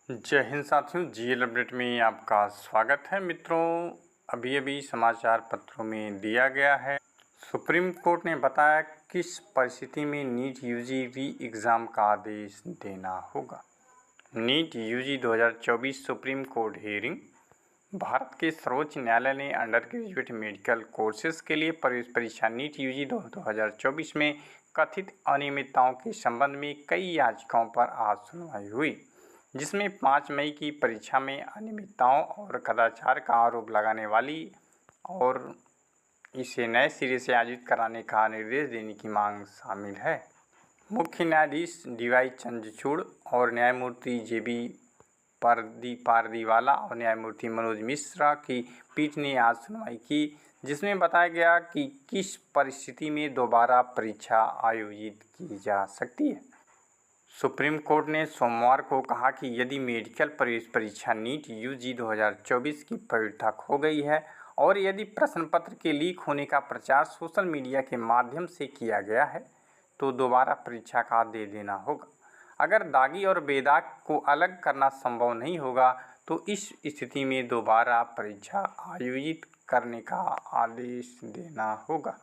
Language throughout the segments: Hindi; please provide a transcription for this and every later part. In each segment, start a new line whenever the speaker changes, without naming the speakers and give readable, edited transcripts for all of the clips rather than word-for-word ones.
जय हिंद साथियों, जीएल अपडेट में आपका स्वागत है। मित्रों, अभी समाचार पत्रों में दिया गया है, सुप्रीम कोर्ट ने बताया किस परिस्थिति में नीट यूजी री एग्ज़ाम का आदेश देना होगा। NEET UG 2024 supreme court hearing. Bharat के सर्वोच्च न्यायालय ने अंडर ग्रेजुएट मेडिकल कोर्सेज के लिए प्रवेश परीक्षा नीट यूजी 2024 में कथित अनियमितताओं के संबंध में कई याचिकाओं पर आज सुनवाई हुई, जिसमें 5 मई की परीक्षा में अनियमितताओं और कदाचार का आरोप लगाने वाली और इसे नए सिरे से आयोजित कराने का निर्देश देने की मांग शामिल है। मुख्य न्यायाधीश डी.वाई. चंद्रचूड़ और न्यायमूर्ति जे.बी. पारदीवाला और न्यायमूर्ति मनोज मिश्रा की पीठ ने आज सुनवाई की, जिसमें बताया गया कि किस परिस्थिति में दोबारा परीक्षा आयोजित की जा सकती है। सुप्रीम कोर्ट ने सोमवार को कहा कि यदि मेडिकल प्रवेश परीक्षा नीट यूजी 2024 की वैधता खो गई है और यदि प्रश्न पत्र के लीक होने का प्रचार सोशल मीडिया के माध्यम से किया गया है तो दोबारा परीक्षा का आदेश देना होगा। अगर दागी और बेदाग को अलग करना संभव नहीं होगा तो इस स्थिति में दोबारा परीक्षा आयोजित करने का आदेश देना होगा।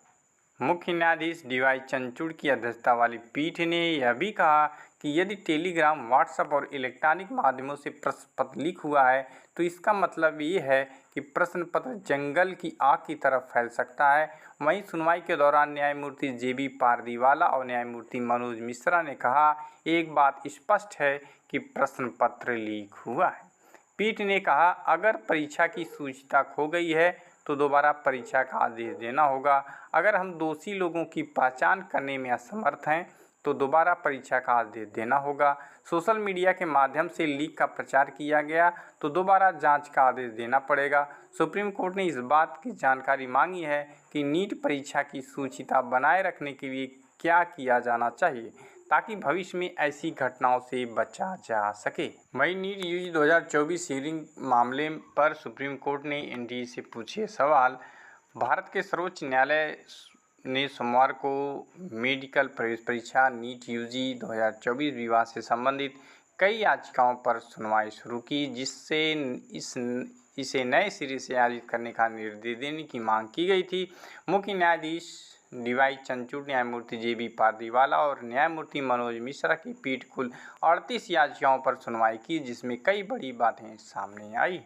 मुख्य न्यायाधीश डी.वाई. चंद्रचूड़ की अध्यक्षता वाली पीठ ने यह भी कहा कि यदि टेलीग्राम, व्हाट्सएप और इलेक्ट्रॉनिक माध्यमों से प्रश्न पत्र लीक हुआ है तो इसका मतलब ये है कि प्रश्न पत्र जंगल की आग की तरफ फैल सकता है। वहीं सुनवाई के दौरान न्यायमूर्ति जे.बी. पारदीवाला और न्यायमूर्ति मनोज मिश्रा ने कहा, एक बात स्पष्ट है कि प्रश्न पत्र लीक हुआ है। पीठ ने कहा, अगर परीक्षा की सूचिता खो गई है तो दोबारा परीक्षा का आदेश देना होगा। अगर हम दोषी लोगों की पहचान करने में असमर्थ हैं तो दोबारा परीक्षा का आदेश देना होगा। सोशल मीडिया के माध्यम से लीक का प्रचार किया गया तो दोबारा जांच का आदेश देना पड़ेगा। सुप्रीम कोर्ट ने इस बात की जानकारी मांगी है कि नीट परीक्षा की सूचिता बनाए रखने के लिए क्या किया जाना चाहिए ताकि भविष्य में ऐसी घटनाओं से बचा जा सके। वहीं नीट यूजी 2024 हियरिंग मामले पर सुप्रीम कोर्ट ने एनटीए से पूछे सवाल। भारत के सर्वोच्च न्यायालय ने सोमवार को मेडिकल प्रवेश परीक्षा नीट यूजी 2024 विवाद से संबंधित कई याचिकाओं पर सुनवाई शुरू की, जिससे इसे नए सिरे से आयोजित करने का निर्देश देने की मांग की गई थी। मुख्य न्यायाधीश डी.वाई. चंद्रचूड़, न्यायमूर्ति जे.बी. पारदीवाला और न्यायमूर्ति मनोज मिश्रा की पीठ कुल 38 याचिकाओं पर सुनवाई की, जिसमें कई बड़ी बातें सामने आई।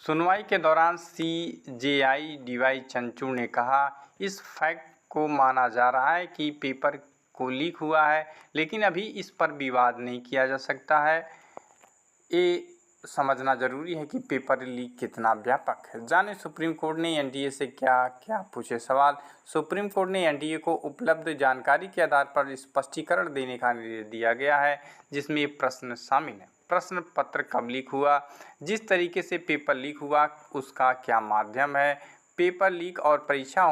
सुनवाई के दौरान सीजेआई डी.वाई. चंद्रचूड़ ने कहा, इस फैक्ट को माना जा रहा है कि पेपर को लीक हुआ है, लेकिन अभी इस पर विवाद नहीं किया जा सकता है। ये समझना जरूरी है कि पेपर लीक कितना व्यापक है। जाने सुप्रीम कोर्ट ने एनटीए से क्या क्या पूछे सवाल। सुप्रीम कोर्ट ने एनटीए को उपलब्ध जानकारी के आधार पर स्पष्टीकरण देने का निर्देश दिया गया है, जिसमें ये प्रश्न शामिल है। प्रश्न पत्र कब लीक हुआ, जिस तरीके से पेपर लीक हुआ उसका क्या माध्यम है, पेपर लीक और परीक्षा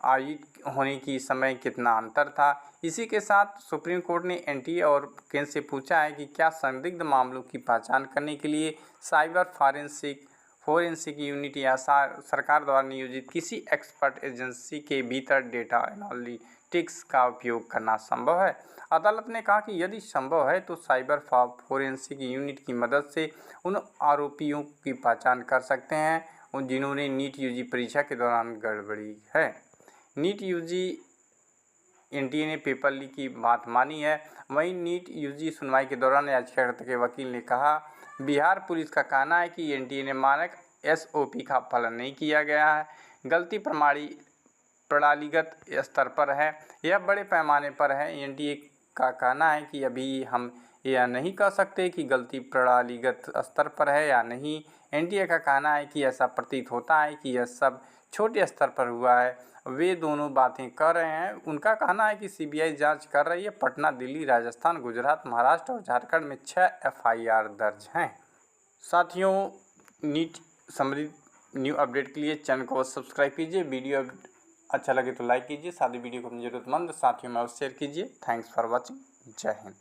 आयोजित होने की समय कितना अंतर था। इसी के साथ सुप्रीम कोर्ट ने एनटीए और केंद्र से पूछा है कि क्या संदिग्ध मामलों की पहचान करने के लिए साइबर फोरेंसिक यूनिट या सरकार द्वारा नियोजित किसी एक्सपर्ट एजेंसी के भीतर डेटा एनालिटिक्स का उपयोग करना संभव है। अदालत ने कहा कि यदि संभव है तो साइबर फोरेंसिक यूनिट की मदद से उन आरोपियों की पहचान कर सकते हैं जिन्होंने नीट यूजी परीक्षा के दौरान गड़बड़ी है। नीट यूजी एनटीए ने पेपर लीक की बात मानी है। वहीं नीट यूजी सुनवाई के दौरान याचिकाकर्ता के वकील ने कहा, बिहार पुलिस का कहना है कि एनटीए ने मानक एसओपी का पालन नहीं किया गया है। गलती प्रणालीगत स्तर पर है, यह बड़े पैमाने पर है। एनटीए का कहना है कि अभी हम यह नहीं कह सकते कि गलती प्रणालीगत स्तर पर है या नहीं। एनटीए का कहना है कि ऐसा प्रतीत होता है कि यह सब छोटे स्तर पर हुआ है। वे दोनों बातें कर रहे हैं। उनका कहना है कि सीबीआई जांच कर रही है। पटना, दिल्ली, राजस्थान, गुजरात, महाराष्ट्र और झारखंड में 6 एफआईआर दर्ज हैं। साथियों, नीट संबंधित न्यू अपडेट के लिए चैनल को सब्सक्राइब कीजिए। वीडियो अच्छा लगे तो लाइक कीजिए, साथ ही वीडियो को अपने जरूरतमंद साथियों में शेयर कीजिए। Thanks for watching. जय हिंद।